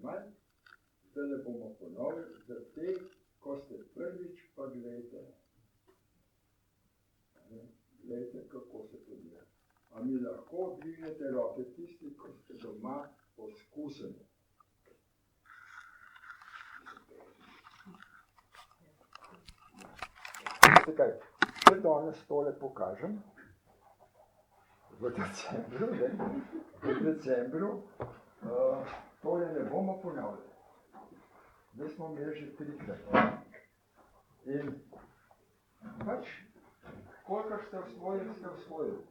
manj. Zdaj bomo ponovili, za te, ko ste prvič, pa gledajte. Gledajte, kako se to dela. A mi lahko dvignete roke tisti, ko ste doma poskusili. Kaj, če danes tole pokažem, v decembru, tole ne bomo ponavljali. Zdaj smo imeli že 3-krat. In pač, koliko ste osvojili?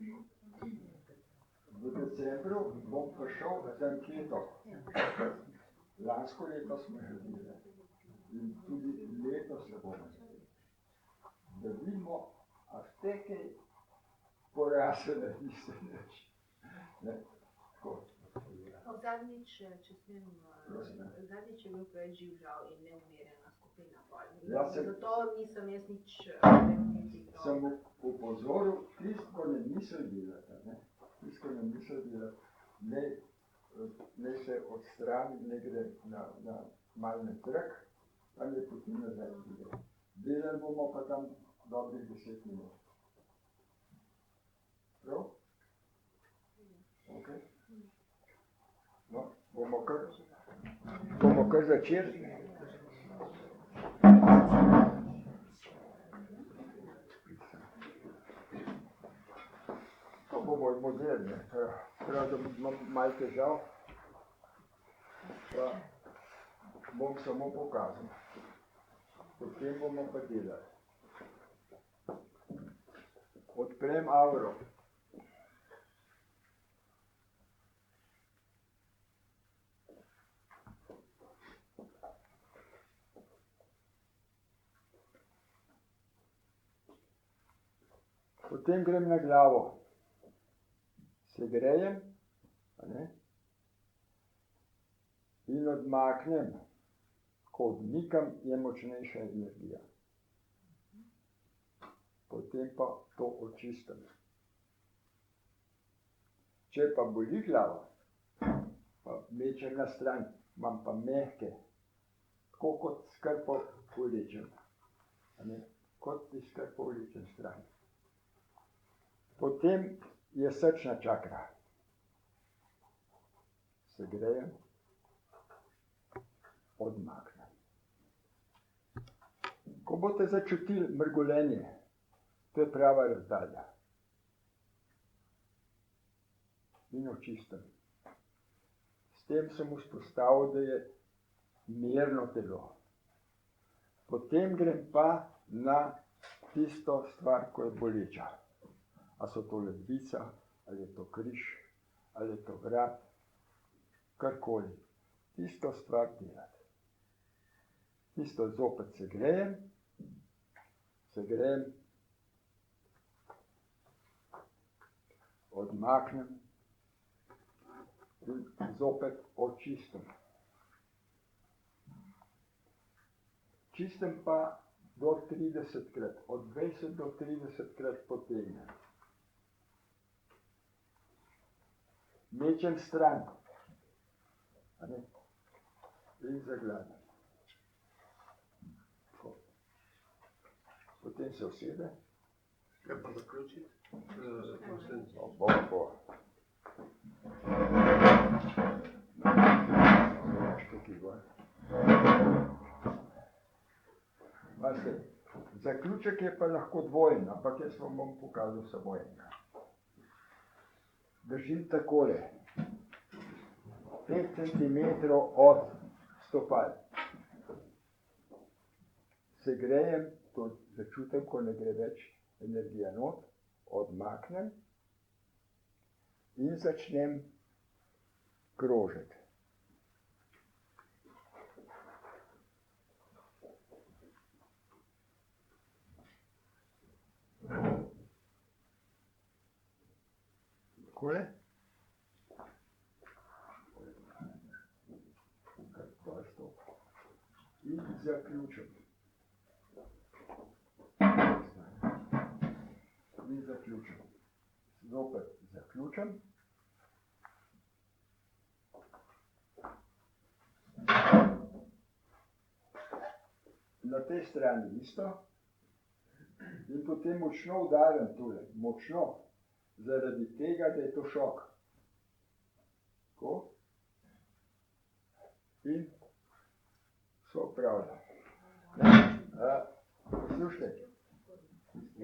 V decembru bom prišel z anketo. Lansko leto smo že delali. In tudi letos se bomo. Da vidimo, a ste kaj porasele, niste več. Zadnjič, če smem, zadnjič je bil preveč živ žal in neumirjena skupina pol. Zato nisem jaz nič niti prav. Sem upozoril, tisto, ko ne misli delati, ne se odstrani, ne gre na malne trg, tam je poti nazaj pride. Delali bomo pa tam dobrih 10 minut. Prav? Ok. No, bomo kar začeli. To bo moj model, ne. Prav, da imam malo težav, pa bom samo pokazal. Potem bomo pa delali. Odprem avro. Potem grem na glavo. Segrejem, in odmaknem. Ko odmikam, je močnejša energija. Potem pa to očistim. Če pa boli glava, pa mečem na stran, imam pa mehke, tako kot skrpo vlečem. Kot ti skrpo vlečem stran. Potem je srčna čakra. Segrejem, odmaknem. Ko boste začutili mrgolenje, to je prava razdalja. In očistim. S tem sem vzpostavil, da je mirno telo. Potem grem pa na tisto stvar, ko je boleča. A so to ledvica, ali je to križ, ali je to vrat, karkoli. Tisto stvar delati. Tisto zopet segrejem, odmaknem in zopet očistim. Čistim pa do 30-krat, od 20 do 30-krat potegnem. Mečem stran in zagladam. Potem se usede. Kaj pa zaključiti? Bo. Zaključek je pa lahko dvojen, ampak jaz vam bom pokazal samo enega. Držim takole. 5 cm od stopal. Segrejem, to začutim, ko ne gre več energija not, odmaknem in začnem krožiti. Takole. In zaključim. Zopet zaključim. Na tej strani isto in potem močno udarim tule, močno, zaradi tega, da je to šok. Tako. In so upravljali. Poslušajte,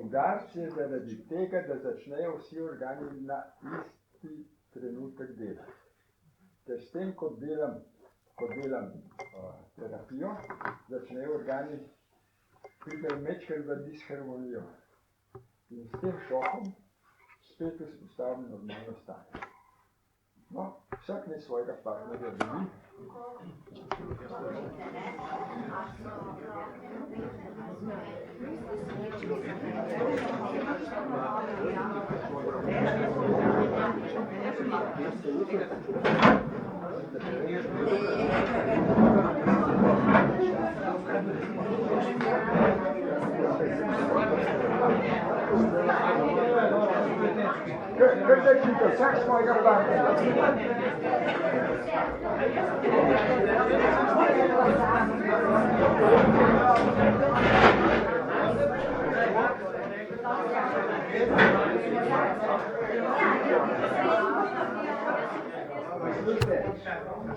udarc je zaradi tega, da začnejo vsi organi na isti trenutek delati. Ter s tem, ko delam terapijo, začnejo organi pridejo mečkrat v disharmonijo. In s tem šokom spet vzpostavim normalno stanje. No, vsak ne svojega partnerja dobi. Kar začnite, vsak svojega partnerja.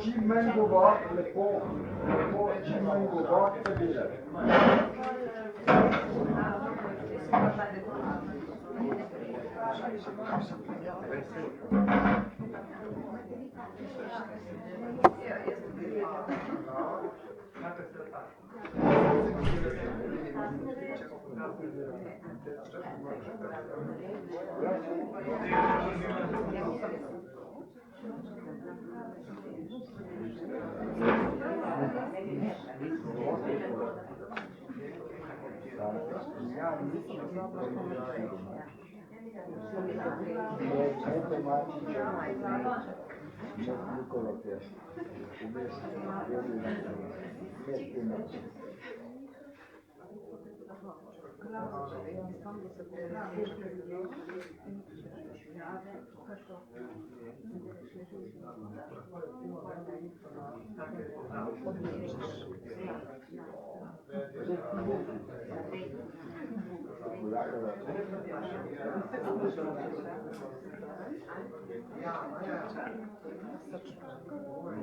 Čim manj govorite, lepo, čim manj govorite, delate.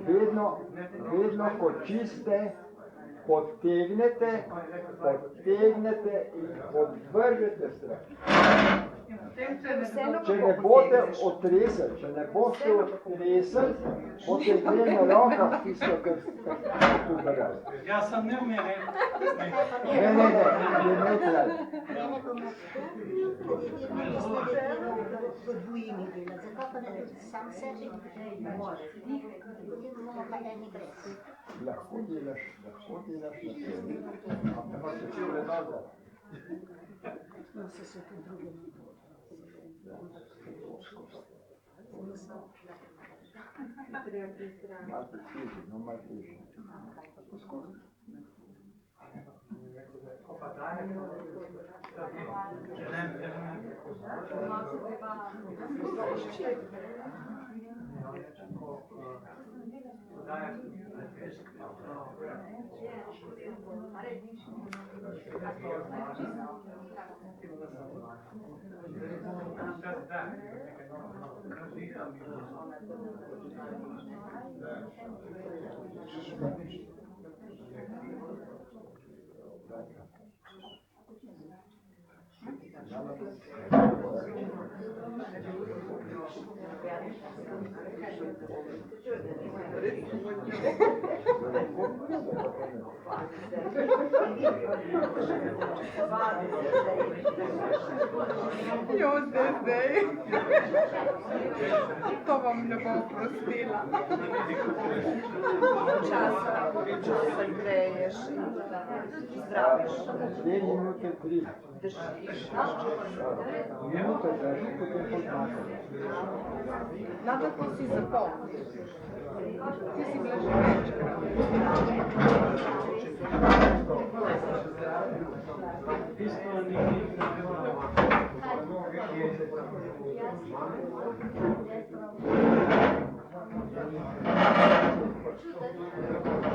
Vedno, ko čiste, potegnete in odvržete stran. Če ne boste otresli, boste imeli na rokah tisto, kar tu brali. Jaz sem neumiren. Ne traj. Podvojimi delati, zakaj pa ne sam sebi? Lahko delaš na sebi, ampak se če vredno. No, se tudi druge ne bo. Malo težje. Poskusi. Jo, zdaj. To vam ne bo oprostila. Časa greješ in zdraviš. 2 minute 3. Minuto drži, potem podmakam. Nada, to si zapomnil. Ti si bila že večkrat. Thank you.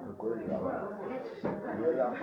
Kako je glava? Gleda.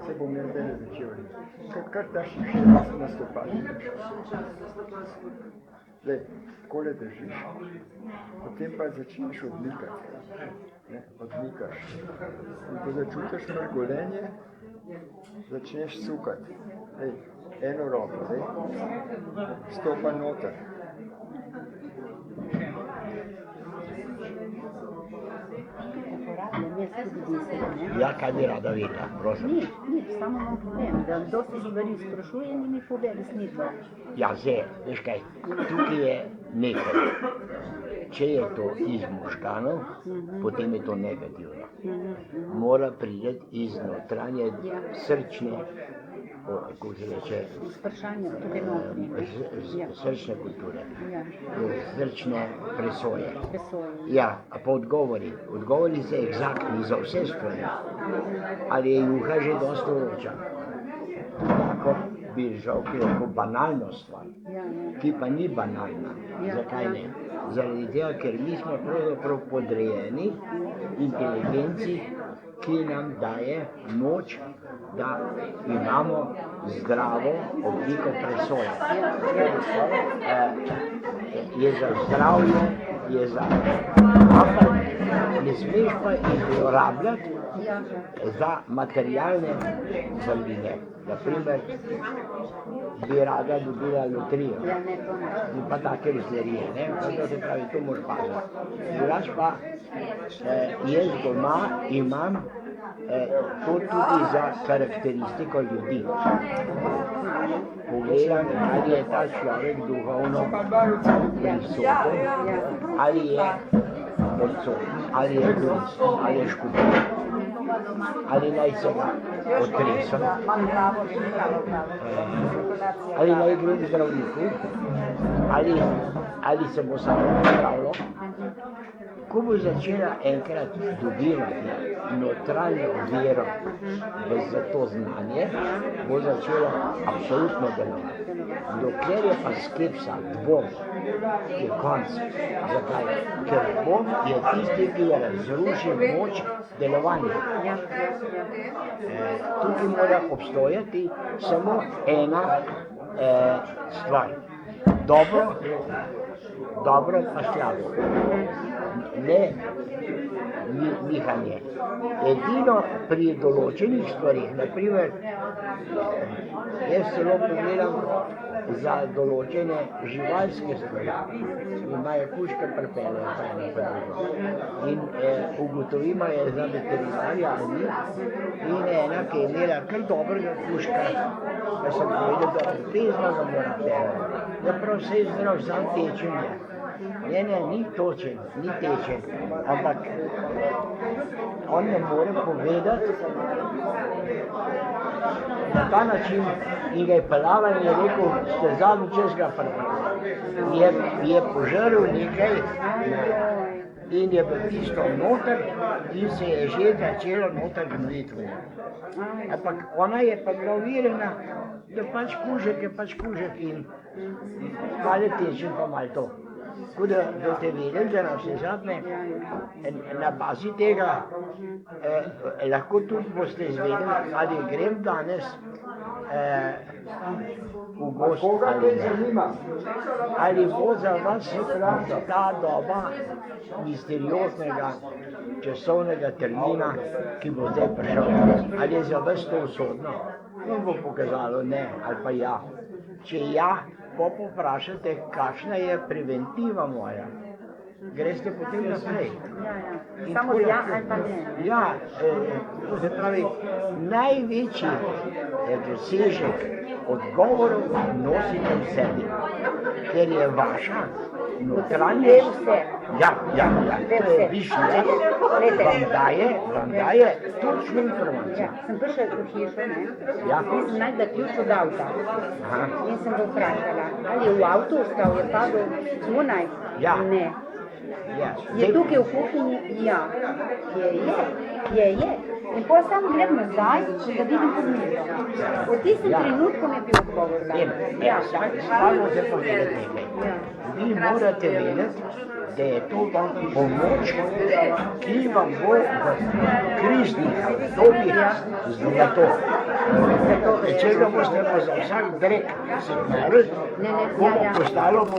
Se bom imel zdaj začel. Kar daš še nastopati. Zdaj, takole držiš. Potem pa začneš odmikati. Ne, odmikaš. In ko začutiš mrgolenje, začneš sukati. Zdaj, eno roko, zdaj, stopa noter. Ja, kaj bi rada vedela, prosim. Nič, samo vam povem, da dosti stvari sprašuje in mi pove resnico. Ja, zdaj, veš kaj, tukaj je nekaj. Če je to iz možganov, potem je to negativno. Mora priti iz notranje srčne, kako se reče, Vprašanje tukaj notri. srčne kulture, Ja, srčne presoje. presoje. Ja, a pa odgovori. Odgovori so egzaktni za vse stvari. Ali je juha že dosti vroča? Tako bi žal lahko banalno stvar, Ja, ja. ki pa ni banalna. Ja, Zakaj ja. ne? Zaradi tega, ker mi smo pravzaprav podrejeni inteligenci, ki nam daje moč, da imamo zdravo obliko presoje. Je za zdravje, je za... Ampak ne smeš pa jih zlorabljati za materialne vrline. Naprimer, bi rada dobila loterijo. In pa take loterije, ne? To se pravi, to moraš paziti. Drugač pa, jaz doma imam to tudi za karakteristiko ljudi. Pogledam, ali je ta človek duhovno prisoten, ali je odsoten, ali je turist, ali je škupnik. ali naj se ga otresem, ali naj grem k zdravniku, ali se bo samo popravilo. Ko bo začela enkrat dobivati notranjo vero za to znanje, bo začela absolutno delovati. Dokler je pa skepsa, dvom, je konc. Zakaj? Ker dvom je tisti, ki je razrušil moč delovanja. Tukaj mora obstojati samo ena stvar. Dobro pa slabo. Ne nihanje. Edino pri določenih stvarih, naprimer, jaz celo pogledam za določene živalske stvari, imajo kužke pripeljejo pa eno pa drugo. In ugotovimo je za veterinarja ali ni, in ena, ki je imela kar dobrega kužka, pa sem povedal, da obvezno ga mora peljati. Da prav vse je zdrav, sam tečen je. Ne, ni točen, ni tečen, ampak on ne more povedati na ta način in ga je peljala in je rekel, ste zadnji čas ga pripravili. Je požrl nekaj in je bil tisto noter in se je že začelo noter gnojiti. Ampak ona je pa bila uverjena, da pač kužek in malo tečen pa malo to. Tako da boste vedeli, da na vse zadnje, na bazi tega lahko tudi boste izvedeli, ali grem danes v gost ali ne. Ali bo za vas ta doba misterioznega časovnega termina, ki bo zdaj prišel, ali je za vas to usodno? On bo pokazalo ne ali pa ja. Če ja, poprašate, kakšna je preventiva moja. Greste potem naprej. Samo ja ali pa ne. Ja, to se pravi, največji dosežek odgovorov nosite v sebi, ker je vaša notranja, to je višnja, vam daje točno informacijo. Sem prišla v hišo, nisem našla ključ od avta in sem ga vprašala, ali je v avtu ostal, je padel zunaj? Ne. Je tukaj v kuhinji? Ja. Je. In potem samo gledam nazaj, da vidim pod mizo. V tistem trenutku mi je bil odgovor dan. Samo se povedati nekaj. Vi morate vedeti, da je to vam pomoč, ki vam bo v kriznih obdobjih zlato. Če ga boste pa za vsak drek signalili, bomo postalo to.